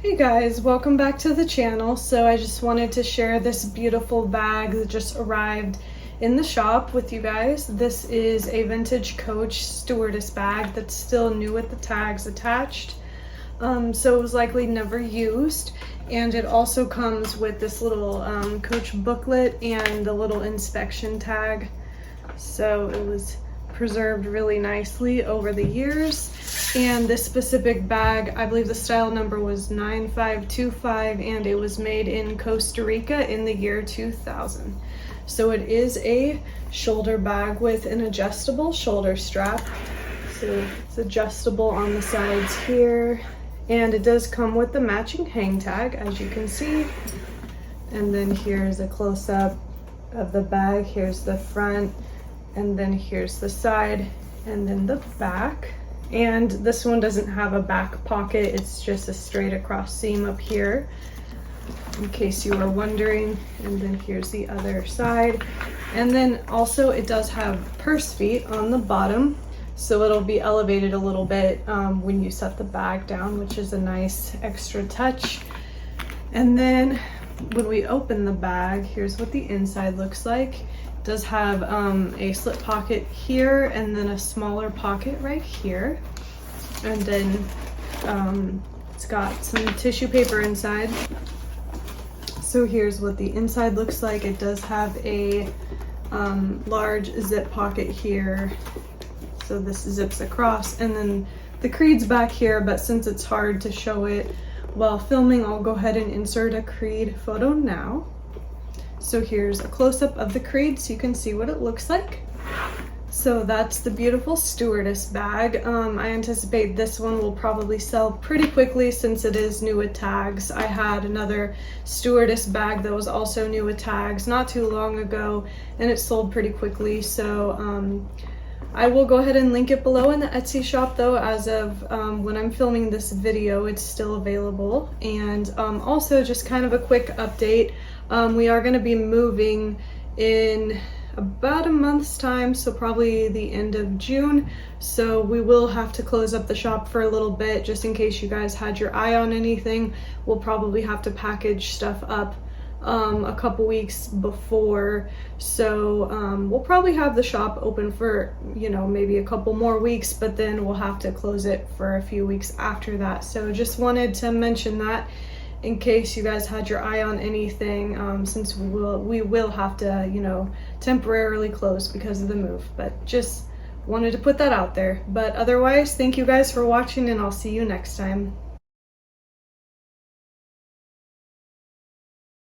Hey guys, welcome back to the channel. So I just wanted to share this beautiful bag that just arrived in the shop with you guys. This is a Vintage Coach Stewardess Bag that's still new with the tags attached. So it was likely never used. And it also comes with this little Coach booklet and the little inspection tag. So it was preserved really nicely over the years. And this specific bag, I believe the style number was 9525, and it was made in Costa Rica in the year 2000. So it is a shoulder bag with an adjustable shoulder strap. So it's adjustable on the sides here. And it does come with the matching hang tag, as you can see. And then here's a close-up of the bag. Here's the front, and then here's the side, and then the back. And this one doesn't have a back pocket, it's just a straight across seam up here, in case you were wondering. And then here's the other side. And then also it does have purse feet on the bottom, so it'll be elevated a little bit when you set the bag down, which is a nice extra touch. And then when we open the bag, here's what the inside looks like. It does have a slip pocket here, and then a smaller pocket right here. And then it's got some tissue paper inside. So here's what the inside looks like. It does have a large zip pocket here. So this zips across, and then the creed's back here, but since it's hard to show it while filming, I'll go ahead and insert a creed photo now. So here's a close-up of the creed so you can see what it looks like. So that's the beautiful stewardess bag. I anticipate this one will probably sell pretty quickly since it is new with tags. I had another stewardess bag that was also new with tags not too long ago, and it sold pretty quickly. So I will go ahead and link it below in the Etsy shop, though. As of when I'm filming this video, it's still available. And also just kind of a quick update. We are going to be moving in about a month's time, so probably the end of June. So we will have to close up the shop for a little bit, just in case you guys had your eye on anything. We'll probably have to package stuff up a couple weeks before, so we'll probably have the shop open for, you know, maybe a couple more weeks, but then we'll have to close it for a few weeks after that. So just wanted to mention that in case you guys had your eye on anything, since we will have to, you know, temporarily close because of the move. But just wanted to put that out there. But otherwise, thank you guys for watching, and I'll see you next time.